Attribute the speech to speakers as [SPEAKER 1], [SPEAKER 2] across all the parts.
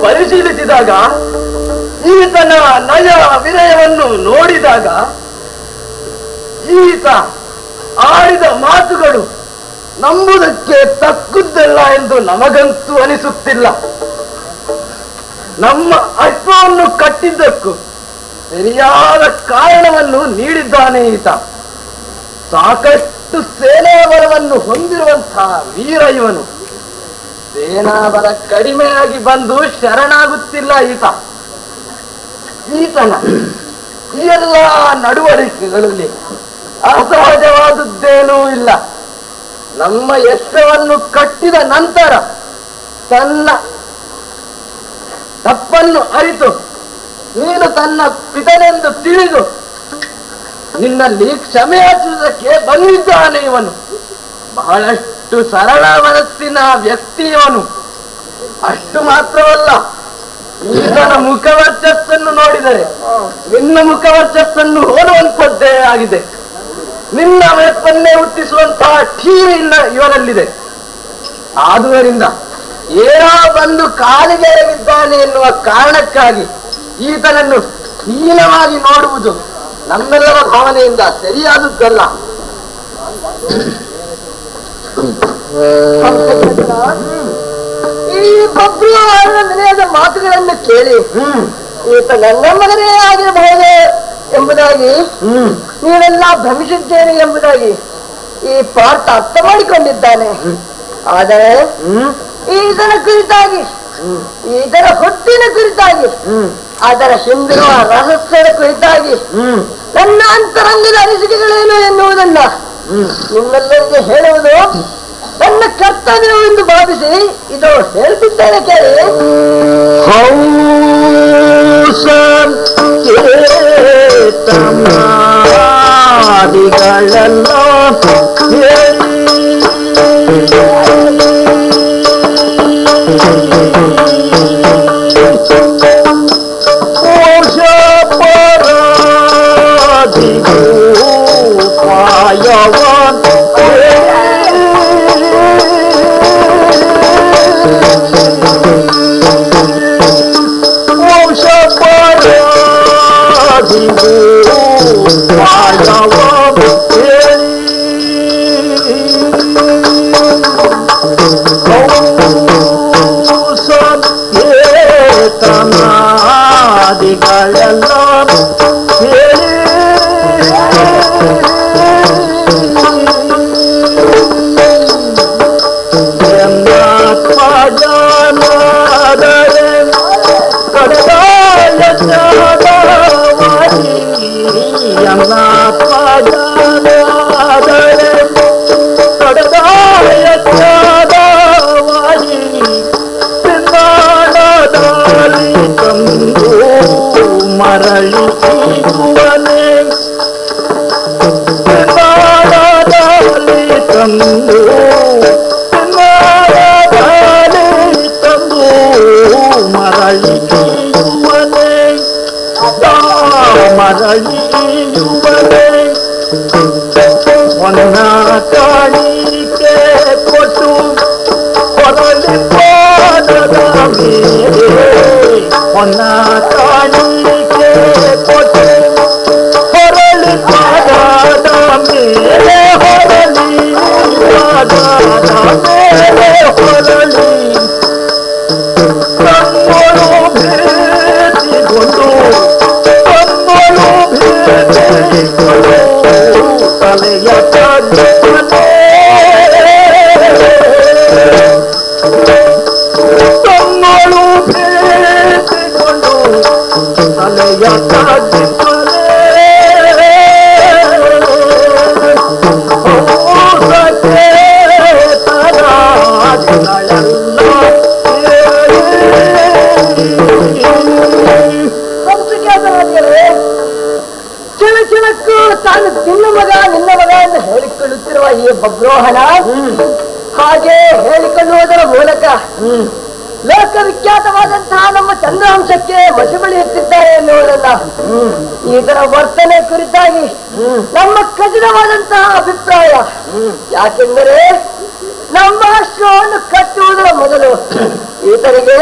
[SPEAKER 1] ಪರಿಶೀಲಿಸಿದಾಗ ಈತನ ನಯ ವಿನಯವನ್ನು ನೋಡಿದಾಗ ಈತ ಆಡಿದ ಮಾತುಗಳು ನಂಬುವುದಕ್ಕೆ ತಕ್ಕುದ್ದಲ್ಲ ಎಂದು ನಮಗಂತೂ ಅನಿಸುತ್ತಿಲ್ಲ. ನಮ್ಮ ಅಶ್ವವನ್ನು ಕಟ್ಟಿದ್ದಕ್ಕೂ ಸರಿಯಾದ ಕಾರಣವನ್ನು ನೀಡಿದ್ದಾನೆ ಈತ. ಸಾಕಷ್ಟು ಸೇನಾ ಬಲವನ್ನು ಹೊಂದಿರುವಂತಹ ವೀರ ಇವನು. ಸೇನಾಬಲ ಕಡಿಮೆಯಾಗಿ ಬಂದು ಶರಣಾಗುತ್ತಿಲ್ಲ ಈತನ ಈ ಎಲ್ಲ ನಡವಳಿಕೆಗಳಲ್ಲಿ ಅಸಹಜವಾದದ್ದೇನೂ ಇಲ್ಲ. ನಮ್ಮ ಯಶವನ್ನು ಕಟ್ಟಿದ ನಂತರ ತನ್ನ ತಪ್ಪನ್ನು ಅರಿತು ನೀನು ತನ್ನ ಪಿತನೆಂದು ತಿಳಿದು ನಿನ್ನಲ್ಲಿ ಕ್ಷಮೆಯಾಚಿಸುವುದಕ್ಕೆ ಬಂದಿದ್ದಾನೆ ಇವನು. ಬಹಳಷ್ಟು ಸರಳ ಮನಸ್ಸಿನ ವ್ಯಕ್ತಿ ಇವನು. ಅಷ್ಟು ಮಾತ್ರವಲ್ಲ, ಈತನ ಮುಖವರ್ಚಸ್ಸನ್ನು ನೋಡಿದರೆ ನಿನ್ನ ಮುಖವರ್ಚಸ್ಸನ್ನು ಹೋಲುವಂಥದ್ದೇ ಆಗಿದೆ. ನಿನ್ನ ಮೆಪ್ಪನ್ನೇ ಹುಟ್ಟಿಸುವಂತಹ ಠೀವಿ ಇವನಲ್ಲಿದೆ. ಆದುದರಿಂದ ಏನೋ ಬಂದು ಕಾಲಿಗೆ ಎರಗಿದ್ದಾನೆ ಎನ್ನುವ ಕಾರಣಕ್ಕಾಗಿ ಈತನನ್ನು ಹೀನವಾಗಿ ನೋಡುವುದು ನಮ್ಮೆಲ್ಲರ ಭಾವನೆಯಿಂದ ಸರಿಯಾದದ್ದಲ್ಲ. ಈ ಭದ್ರವಾದ ವಿನಯದ ಮಾತುಗಳನ್ನು ಕೇಳಿ ಈತ ನನ್ನ ಮಗನೇ ಆಗಿರಬಹುದು ಎಂಬುದಾಗಿ ನೀವೆಲ್ಲ ಭ್ರಮಿಸಿದ್ದೇನೆ ಎಂಬುದಾಗಿ ಈ ಪಾರ್ಥ ಅರ್ಥ ಮಾಡಿಕೊಂಡಿದ್ದಾನೆ. ಆದರೆ ಈತನ ಕುರಿತಾಗಿ, ಈತನ ಹುಟ್ಟಿನ ಕುರಿತಾಗಿ, ಅದರ ಹಿಂದಿರುವ ರಹಸ್ಯದ ಕುರಿತಾಗಿ ನನ್ನ ಅಂತರಂಗದ ಅನಿಸಿಕೆಗಳೇನು ಎನ್ನುವುದನ್ನ ನಿಮ್ಮೆಲ್ಲರಿಗೆ ಹೇಳುವುದು ನನ್ನ ಕರ್ತವ್ಯವೆಂದು ಭಾವಿಸಿ ಇದು ಹೇಳ್ತಿದ್ದೇನೆ ಕೇಳಿ. ಎಂದು ಹೇಳಿಕೊಳ್ಳುತ್ತಿರುವ ಈ ಬಬ್ರೋಹಣ ಹಾಗೆ ಹೇಳಿಕೊಳ್ಳುವುದರ ಮೂಲಕ ಲೋಕವಿಖ್ಯಾತವಾದಂತಹ ನಮ್ಮ ಚಂದ್ರಾಂಶಕ್ಕೆ ಮಸಿಬಳಿ ಎತ್ತಿದ್ದಾರೆ ಎನ್ನುವುದನ್ನ ಇದರ ವರ್ತನೆ ಕುರಿತಾಗಿ ನಮ್ಮ ಖಚಿತವಾದಂತಹ ಅಭಿಪ್ರಾಯ. ಯಾಕೆಂದರೆ ನಮ್ಮ ಅಶ್ವವನ್ನು ಕಟ್ಟುವುದರ ಮೊದಲು ಈತನಿಗೆ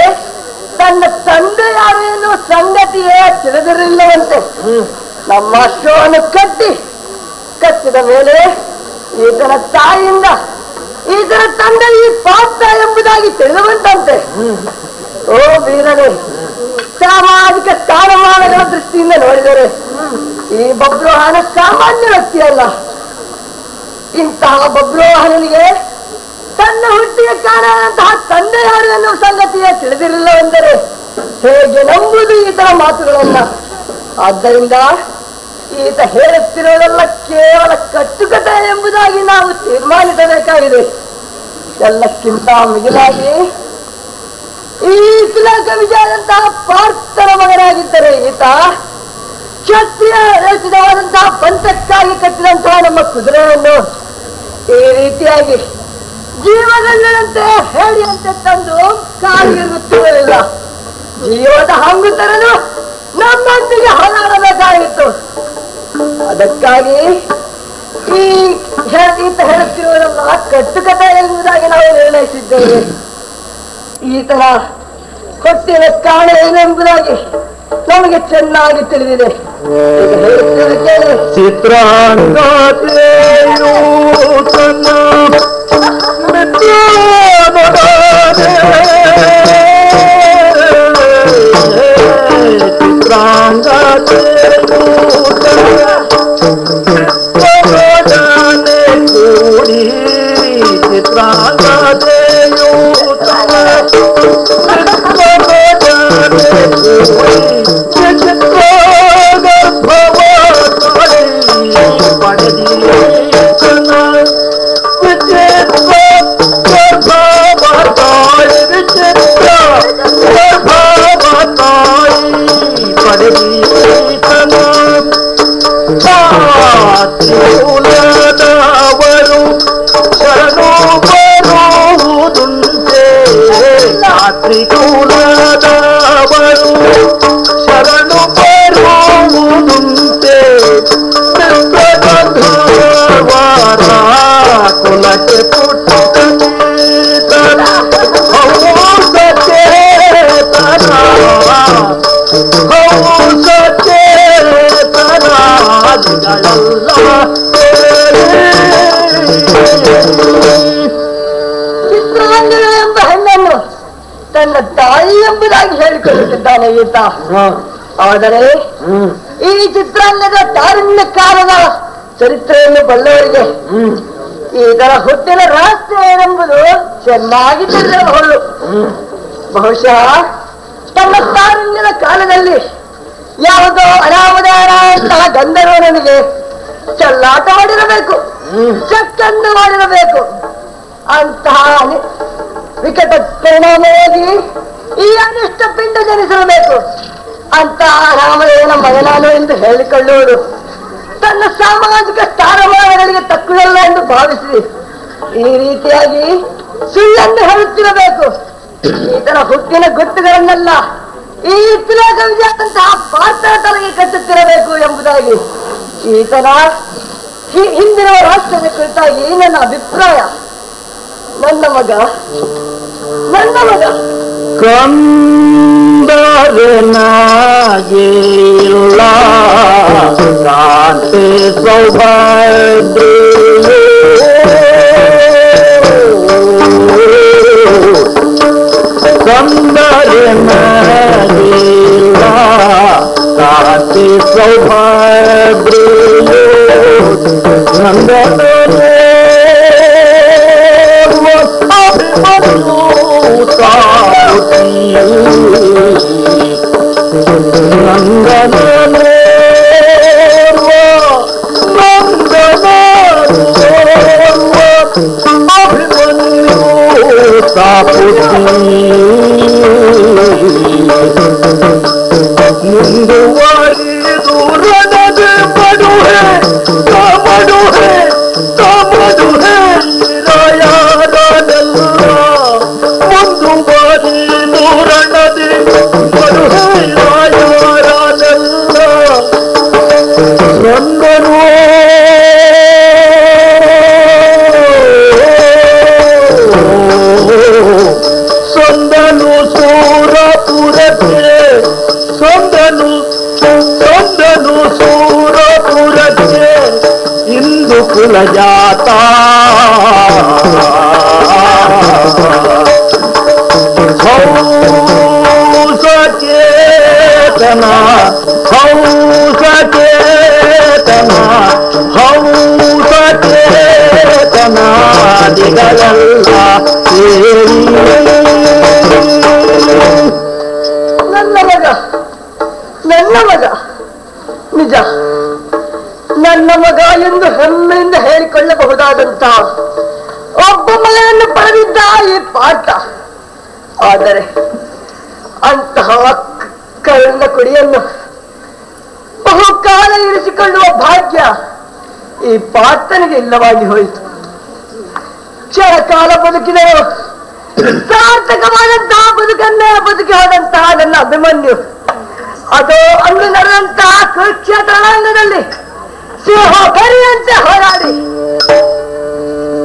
[SPEAKER 1] ತನ್ನ ತಂದೆ ಯಾರು ಎನ್ನುವ ಸಂಗತಿಯೇ ತಿಳಿದಿರಲಿಲ್ಲವಂತೆ. ನಮ್ಮ ಅಶ್ವವನ್ನು ಕಟ್ಟಿದ ಮೇಲೆ ಈತನ ತಾಯಿಯಿಂದ ಈತನ ತಂದೆ ಈ ಪಾತ್ರ ಎಂಬುದಾಗಿ ತಿಳಿದುವಂತಂತೆ. ಓ ವೀರನೇ, ಸಾಮಾಜಿಕ ಸ್ಥಾನಮಾನಗಳ ದೃಷ್ಟಿಯಿಂದ ನೋಡಿದರೆ ಈ ಬಬ್ರೋಹನ ಸಾಮಾನ್ಯ ವ್ಯಕ್ತಿಯಲ್ಲ. ಇಂತಹ ಬಬ್ರೋಹನಿಗೆ ತನ್ನ ಹುಟ್ಟಿಗೆ ಕಾರಣದಂತಹ ತಂದೆ ಯಾರು ಎನ್ನುವ ಸಂಗತಿಯೇ ತಿಳಿದಿರಲಿಲ್ಲವೆಂದರೆ ಹೇಗೆ ನಂಬುವುದು ಈತನ ಮಾತುಗಳನ್ನ? ಆದ್ದರಿಂದ ಈತ ಹೇಳುತ್ತಿರುವುದೆಲ್ಲ ಕೇವಲ ಕಟ್ಟುಕತೆ ಎಂಬುದಾಗಿ ನಾವು ತೀರ್ಮಾನಿಸಬೇಕಾಗಿದೆ. ಎಲ್ಲಕ್ಕಿಂತ ಮಿಗಿಲಾಗಿ ಈ ತಿಲಕ ವಿಜಯದಂತಹ ಪಾರ್ಥನ ಮಗನಾಗಿದ್ದರೆ ಈತ ಕ್ಷತ್ರಿಯ ರಚಿತವಾದಂತಹ ಪಂಚಕ್ಕಾಗಿ ಕಟ್ಟಿದಂತಹ ನಮ್ಮ ಕುದುರೆಯನ್ನು ಈ ರೀತಿಯಾಗಿ ಜೀವನದಂತೆ ಹೇಳಿಯಂತೆ ತಂದು ಕಾಲಿಗಿರುತ್ತಿರಲಿಲ್ಲ. ಜೀವದ ಹಂಗು ತರಲು ನಮ್ಮೊಂದಿಗೆ ಹೋರಾಡಬೇಕಾಗಿತ್ತು. ಅದಕ್ಕಾಗಿ ಈತ ಹೇಳುತ್ತಿರುವುದಲ್ಲ ಕಟ್ಟುಕತೆ ಎಂಬುದಾಗಿ ನಾವು ನಿರ್ಣಯಿಸಿದ್ದೇವೆ. ಈತನ ಕೊಟ್ಟಿನ ಕಾರಣ ಏನೆಂಬುದಾಗಿ ನಮಗೆ ಚೆನ್ನಾಗಿ ತಿಳಿದಿದೆ. ಎಂಬ ಹೆಣ್ಣನ್ನು ತನ್ನ ತಾಯಿ ಎಂಬುದಾಗಿ ಹೇಳಿಕೊಳ್ಳುತ್ತಿದ್ದಾನೆ ಈತ. ಆದರೆ ಈ ಚಿತ್ರಾಂಗದ ತಾರುಣ್ಯ ಕಾಲದ ಚರಿತ್ರೆಯನ್ನು ಬಲ್ಲವರಿಗೆ ಇದರ ಹುಟ್ಟಿನ ರಹಸ್ಯ ಏನೆಂಬುದು ಚೆನ್ನಾಗಿ ತಿಳಿದಿರಬಹುದು. ಬಹುಶಃ ತನ್ನ ತಾರುಣ್ಯದ ಕಾಲದಲ್ಲಿ ಯಾವುದೋ ಅನಾಮದಾರಂತಹ ಗಂಧರ್ವನಿಗೆ ಚೆಲ್ಲಾಟ ಮಾಡಿರಬೇಕು, ಚಕ್ಕಂದು ಮಾಡಿರಬೇಕು. ಅಂತಹ ವಿಕಟ ಪರಿಣಾಮವಾಗಿ ಈ ಅನಿಷ್ಟ ಪಿಂಡ ಜನಿಸಿರಬೇಕು. ಅಂತಹ ರಾಮದೇವನ ಮಗನಾನು ಎಂದು ಹೇಳಿಕೊಳ್ಳುವುದು ತನ್ನ ಸಾಮಾಜಿಕ ಸ್ಥಾನಮಾನಗಳಿಗೆ ತಕ್ಕುದಲ್ಲ ಎಂದು ಭಾವಿಸಿ ಈ ರೀತಿಯಾಗಿ ಸುಳ್ಳನ್ನು ಹೇಳುತ್ತಿರಬೇಕು. ಈತನ ಹುಟ್ಟಿನ ಗುಟ್ಟುಗಳನ್ನೆಲ್ಲ ಈ ತಿಲಕ ವಿಜಯಂತಹ ಪಾತ್ರ ತಲೆಗೆ ಕಟ್ಟುತ್ತಿರಬೇಕು ಎಂಬುದಾಗಿ ಈತನ ಹಿಂದಿನ ರಾಷ್ಟ್ರದ ಕುರಿತಾಗಿ ನನ್ನ ಅಭಿಪ್ರಾಯ. ನನ್ನ ಮಗ
[SPEAKER 2] ಕಂದರನಾಗಿಲ್ಲ ಕಾಂತಿ ಸೌಭಾಗ್ಯ ಕಂದರನಾಗಿಲ್ಲ ಕಾಂತಿ ಸೌಭಾಗ್ಯ ನಂದನ ಮುಂದುವರಿದು ರಣದ ಪಡು ಹೇ ಜಾತ ಹೌಸಚೇತನ ಹೌಸಚೇತನ ಹೌಸಚೇತನ ದಿಗಳೆಲ್ಲ ಸೇರಿ
[SPEAKER 1] ನನ್ನ ಮಗ ನಿಜ ನನ್ನ ಮಗ ಎಂದು ಹೆಮ್ಮೆಯಿಂದ ಹೇಳಿಕೊಳ್ಳಬಹುದಾದಂತ ಒಬ್ಬ ಮಗನನ್ನು ಪಡೆದಿದ್ದ ಈ ಪಾಠ. ಆದರೆ ಅಂತಹ ಕಳ್ಳ ಕುಡಿಯನ್ನು ಬಹುಕಾಲ ಇರಿಸಿಕೊಳ್ಳುವ ಭಾಗ್ಯ ಈ ಪಾರ್ಥನಿಗೆ ಇಲ್ಲವಾಗಿ ಹೋಯಿತು. ಕ್ಷಣಕಾಲ ಬದುಕಿದರು ಸಾರ್ಥಕವಾದಂತಹ ಬದುಕನ್ನೇ ಬದುಕಿ ಹೋದಂತಹ ನನ್ನ ಅಭಿಮನ್ಯು ಅದು ಅಂದು ನಡೆದಂತಹ ಕುರುಕ್ಷೇತ್ರ ರಣರಂಗದಲ್ಲಿ ಸಿಂಹಕರಿಯಂತೆ ಹೋರಾಡಿ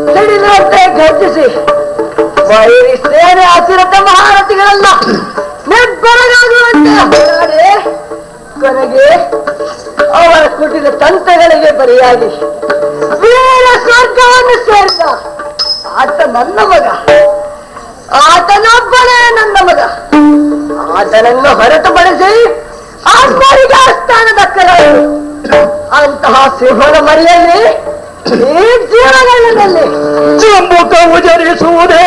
[SPEAKER 1] ಸಿಡಿದಂತೆ ಗರ್ಜಿಸಿ ವೈರಿ ಸೇನೆ ಅಸಿರತ ಮಹಾರಥಿಗಳೆಲ್ಲ ನಿರ್ಬಲರಾಗುವಂತೆ ಹೋರಾಡಿ ಕೊನೆಗೆ ಅವರ ಕುಟಿಲ ತಂತ್ರಗಳಿಗೆ ಬಲಿಯಾಗಿ ವೀರ ಸ್ವರ್ಗವನ್ನು ಸೇರಿದ ಆತ ನನ್ನ ಮಗ. ಆತನೊಬ್ಬನೇ ನನ್ನ ಮಗ. ಆತನನ್ನು ಹೊರತುಪಡಿಸಿ ಆತ್ಮರಿಗೆ ಸ್ಥಾನ ದಕ್ಕಲಾಯಿತು. ಅಂತಹ ಸಿಂಹದ ಮರಿಯಲ್ಲಿ ಈ ಜೀವನದಲ್ಲಿ
[SPEAKER 2] ಜಂಬುಕ ಉಜರಿಸುವುದೇ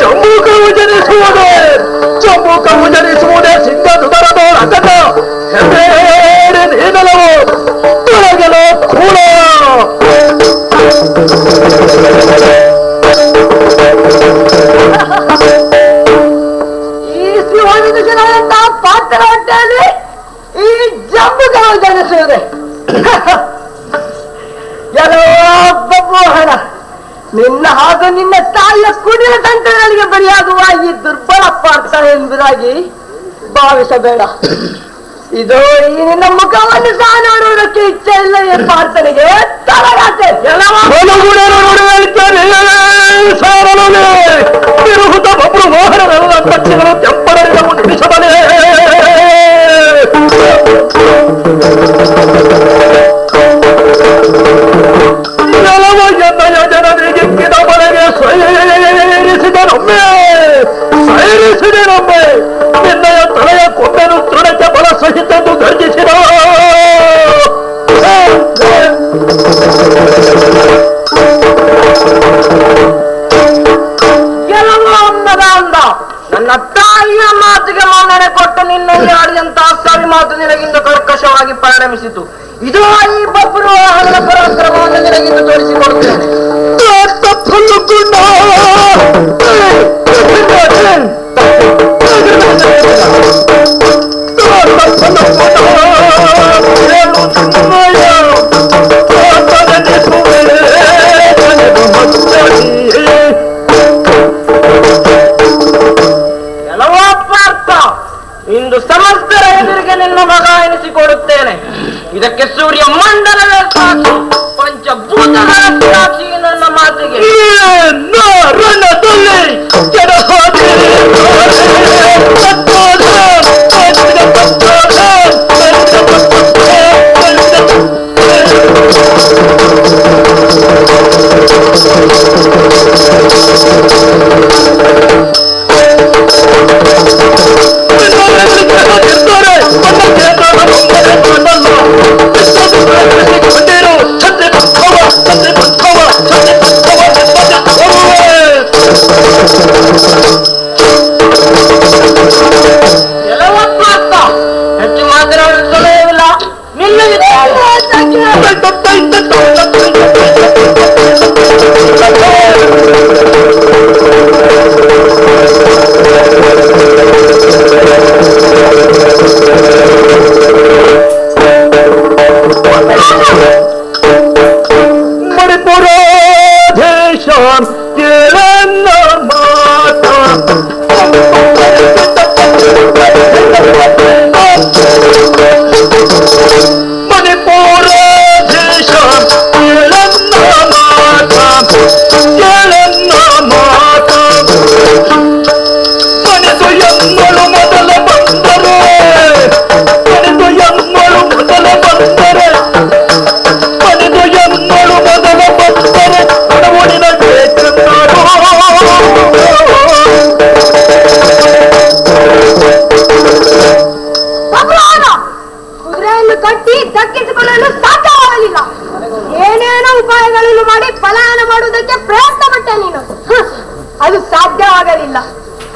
[SPEAKER 2] ಜಂಬುಕ ಉಜರಿಸುವುದೇ ಜಂಬುಕ ಉಜರಿಸುವುದೇ ಸಿದ್ಧ ಸುಧರದೋಳ ಅಗತ ಹೆಮ್ಮೇರೆ ನೀನಲವು ತೊಳಗಲು ಕೂಳ
[SPEAKER 1] ಈ ಸಿಂಹದ ಜನರಂತಹ ಪಾತ್ರ ಹೊಟ್ಟೆಯಲ್ಲಿ ಈ ಜಂಬುಗಳು ಜನಿಸುವುದೇ ಎಲ್ಲೊಬ್ಬ ಹಣ ನಿನ್ನ ಹಾಗೂ ನಿನ್ನ ತಾಯಿಯ ಕುಡಿಯ ತಂತ್ರಗಳಿಗೆ ಬಲಿಯಾಗುವ ಈ ದುರ್ಬಲ ಪಾರ್ಥ ಎಂಬುದಾಗಿ ಭಾವಿಸಬೇಡ. ಇದು ಈ ನಿನ್ನ ಮುಖವನ್ನು ಸಹ ನೋಡುವುದಕ್ಕೆ ಇಚ್ಛೆ ಇಲ್ಲ ಈ ಪಾರ್ಥನಿಗೆ ತಲಗಾತೆ
[SPEAKER 2] ತಿರುಹುತ ಬಬ್ರು ಮೋಹನರೆಲ್ಲ ಪಕ್ಷಿಗಳು ತೆಪ್ಪಡರಿದ ಮುಟ್ಟಿಸಬಲೆ ಜನರಿಗಿಕ್ಕಿದ ಬಳೆಗೆ ಸೈರಿಸಿದನೊಮ್ಮೆ ನಿನ್ನಯ ತಲೆಯ ಕೊಂಬೆನು ತೃಣಕ್ಕೆ ಬಲ ಸಹಿತೆಂದು ಗರ್ಜಿಸಿದ
[SPEAKER 1] ನನ್ನ ತಾಯಿಯ ಮಾತಿಗೆ ಮನ್ನಣೆ ಕೊಟ್ಟು ನಿನ್ನಲ್ಲಿ ಆಡಿದಂತಹ ಸವಿ ಮಾತು ನಿನಗಿಂದ ಕರ್ಕಶವಾಗಿ ಪರಿಣಮಿಸಿತು. ಇದು ಈ ಬಬ್ರು ಹಣದ ಪರಾಕ್ರಮವನ್ನು ನಿನಗಿಂದು ತೋರಿಸಿಕೊಡುತ್ತೇನೆ. ಇಂದು ಸಮಸ್ತರ ಎದುರಿಗೆ ನಿನ್ನ ಮಗ ಎನಿಸಿಕೊಡುತ್ತೇನೆ. ಇದಕ್ಕೆ ಸೂರ್ಯ ಮಂಡಲದ ಸಾಕ್ಷಿ, ಪಂಚಭೂತಗಳ ಸಾಕ್ಷಿ ನನ್ನ ಮಾತಿಗೆ. ಹೆಚ್ಚು ಮಾತನಾಡಲು ಸಮಯವಿಲ್ಲ. ನಿಲ್ಲದೆ
[SPEAKER 2] ಮಣಿಪುರ ದೇಶ ಕೇಳನ್ನ ಮಾತ ಮಣಿಪುರ ದೇಶ ಕೇಳನ್ನ ಮಾತ ಕೇಳನ್ನ ಮಾತ ಮಣಿದು ಎಮ್ಮಳು ಮೊದಲ ಬಂದರೆ ಮಣಿದು ಎಮ್ಮಳು ಮೊದಲ ಬಂದರೆ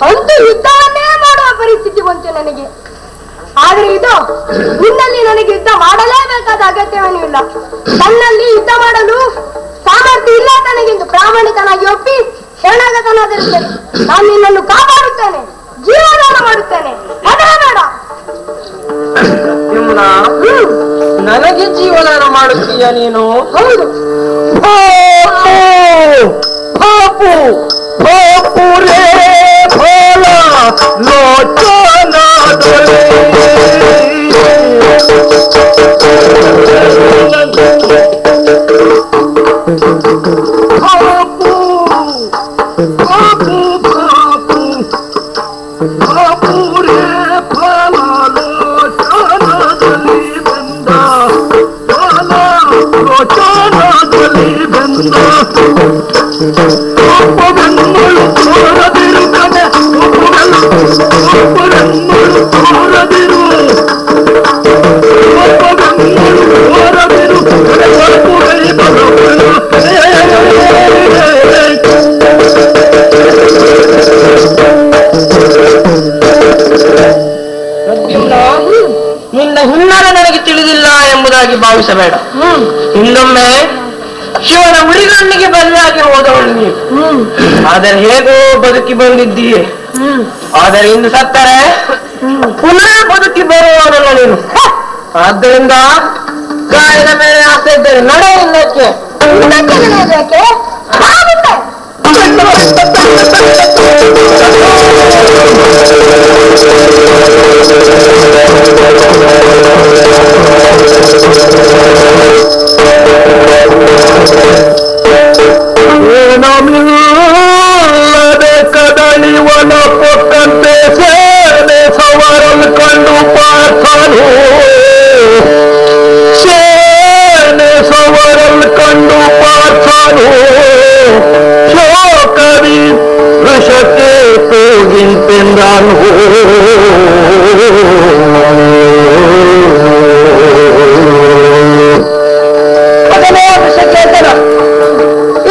[SPEAKER 1] ಅಂತೂ ಯುದ್ಧವನ್ನೇ ಮಾಡುವ ಪರಿಸ್ಥಿತಿ ಬಂತು ನನಗೆ. ಆದ್ರೆ ಇದು ನಿನ್ನಲ್ಲಿ ನನಗೆ ಯುದ್ಧ ಮಾಡಲೇಬೇಕಾದ ಅಗತ್ಯವೇನೂ ಇಲ್ಲ. ತನ್ನಲ್ಲಿ ಯುದ್ಧ ಮಾಡಲು ಸಾಮರ್ಥ್ಯ ಇಲ್ಲ ತನಗೆಂದು ಪ್ರಾಮಾಣಿಕನಾಗಿ ಒಪ್ಪಿ ಶರಣಾಗತನಾಗಿರುತ್ತೇನೆ. ನಾನು ನಿನ್ನನ್ನು ಕಾಪಾಡುತ್ತೇನೆ, ಜೀವದಾನ ಮಾಡುತ್ತೇನೆ. ಅದೇ ಬೇಡ.
[SPEAKER 3] ನನಗೆ ಜೀವದಾನ ಮಾಡುತ್ತೀಯ ನೀನು?
[SPEAKER 1] ಹೌದು.
[SPEAKER 2] ಪಾಪು ಪಾಪು ರೇ ಫಲ ಲೋಚನಾದೊಳೆ ಪಾಪು ಪಾಪು ಪಾಪು ಪಾಪು ರೇ ಫಲ ಲೋಚನಾದೊಳೆ ಬಂದ ಫಲ ಲೋಚನಾದೊಳೆ ಬಂದ ಒಬ್ಬರನ್ನಳು ತೋರದಿರು ಕಡೆ ಒಬ್ಬರನ್ನಳು ತೋರದಿರು ಒಬ್ಬರನ್ನಳು ತೋರದಿರು
[SPEAKER 3] ನಿನ್ನ ಹಿನ್ನೆಲೆ ನನಗೆ ತಿಳಿದಿಲ್ಲ ಎಂಬುದಾಗಿ ಭಾವಿಸಬೇಡ. ಇನ್ನೊಮ್ಮೆ ಶಿವನ ಉಳಿಗಣ್ಣಿಗೆ ಬದಲಾಗಿ ಹೋದವಳು ನೀನು. ಆದರೆ ಹೇಗೋ ಬದುಕಿ ಬಂದಿದ್ದೀಯೆ. ಆದರೆ ಇಂದು ಸತ್ತರೆ ಪುನಃ ಬದುಕಿ ಬರುವವನಲ್ಲ ನೀನು. ಆದ್ದರಿಂದ ಗಾಯದ ಮೇಲೆ ಆಸೆ ಇದ್ದರೆ ನಡೆ ಇನ್ನಕ್ಕೆ.
[SPEAKER 2] ಏನಮಿಲ್ಲದೆ ಕದಳಿವನ ಕೊಟ್ಟಂತೆ ಸೇನೆ ಸವರಲ್ ಕಂಡು ಪಾರ್ಥನು ಸೇನೆ ಸವರಲ್ ಕಂಡು ಪಾರ್ಥನು ಶೋಕವಿ ವೃಷಕ್ಕೆ ತೂಗಿಂತೆಂದನು.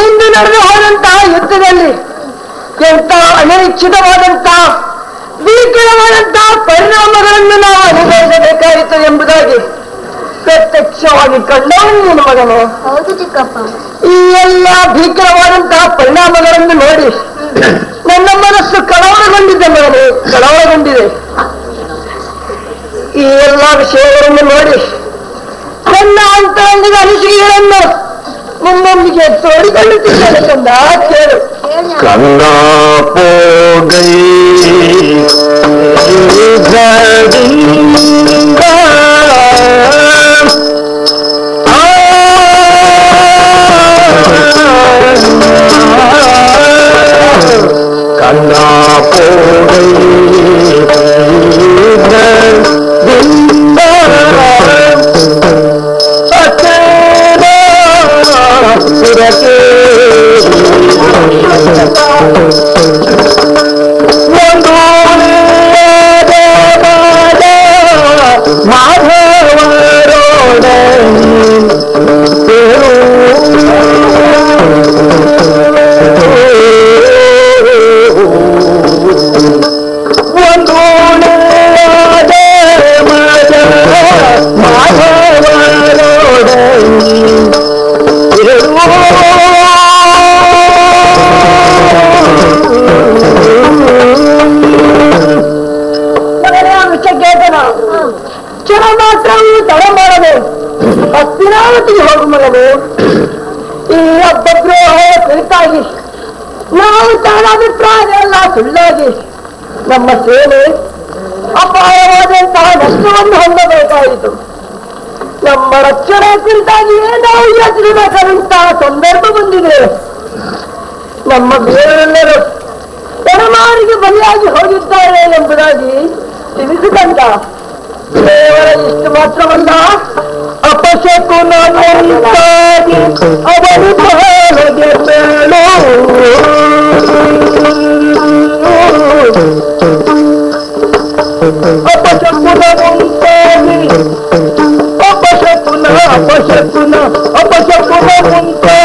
[SPEAKER 1] ಇಂದು ನಡೆದು ಹೋದಂತಹ ಯುದ್ಧದಲ್ಲಿ ಎಂತ ಅನಿರೀಕ್ಷಿತವಾದಂತಹ ಭೀಕರವಾದಂತಹ ಪರಿಣಾಮಗಳನ್ನು ನಾವು ಅನುಭವಿಸಬೇಕಾಯಿತು ಎಂಬುದಾಗಿ ಪ್ರತ್ಯಕ್ಷವಾಗಿ ಕಂಡವನು ನಿನ್ನ ಮಗನು.
[SPEAKER 4] ಹೌದು ಚಿಕ್ಕಪ್ಪ.
[SPEAKER 1] ಈ ಎಲ್ಲ ಭೀಕರವಾದಂತಹ ಪರಿಣಾಮಗಳನ್ನು ನೋಡಿ ನನ್ನ ಮನಸ್ಸು ಕಳವಳಗೊಂಡಿದ್ದೆ ಮಗನು, ಕಳವಳಗೊಂಡಿದೆ. ಈ ಎಲ್ಲ ವಿಷಯಗಳನ್ನು ನೋಡಿ ನನ್ನ ಅಂತರಂಗದ ಅನಿಸಿಕೆಗಳನ್ನು ನಿಮ್ಮೊಂದಿಗೆ ತೋಡಿಕೊಳ್ಳುತ್ತಿದ್ದೇನೆ. ಕಂದ ಕೇಳು.
[SPEAKER 2] ಕಂದ ಪೋಗೈ ಕಂದ ಪೋಗೈ
[SPEAKER 1] ಕ್ಷಣ ಮಾತ್ರವೂ ತಡ ಮಾಡದೆ ಹಸ್ತಿನಾವತಿಗೆ ಹೋಗು ಮಗನು. ಈ ಹಬ್ಬದ್ರೋಹದ ಕುರಿತಾಗಿ ನಾವು ತಾನಾಭಿಪ್ರಾಯ ಎಲ್ಲ ಸುಳ್ಳಾಗಿ ನಮ್ಮ ಸೇನೆ ಅಪಾಯವಾದಂತಹ ನಷ್ಟವನ್ನು ಹೊಂದಬೇಕಾಯಿತು. ನಮ್ಮ ರಕ್ಷಣೆ ಕುರಿತಾಗಿಯೇ ನಾವು ಯೋಚಿಸಬೇಕಾದಂತಹ ಸಂದರ್ಭ ಬಂದಿದೆ. ನಮ್ಮ ಬೇರೆಲ್ಲರೂ ತಲೆಮಾರಿಗೆ ಬಲಿಯಾಗಿ ಹೋಗಿದ್ದಾರೆ ಎಂಬುದಾಗಿ ತಿಳಿಸಿದಂತ ದೇವರ ಇಷ್ಟು ಮಾತ್ರವಲ್ಲ, ಅಪಶಕುನವಾಗಿ ಅವರು ಬಹಳಗೆ ಬೇಳು ಅಪಶಕುನ ಮುಂತಾಗಿ ಅಪಶಕುನ ಮುಂತಾಗಿ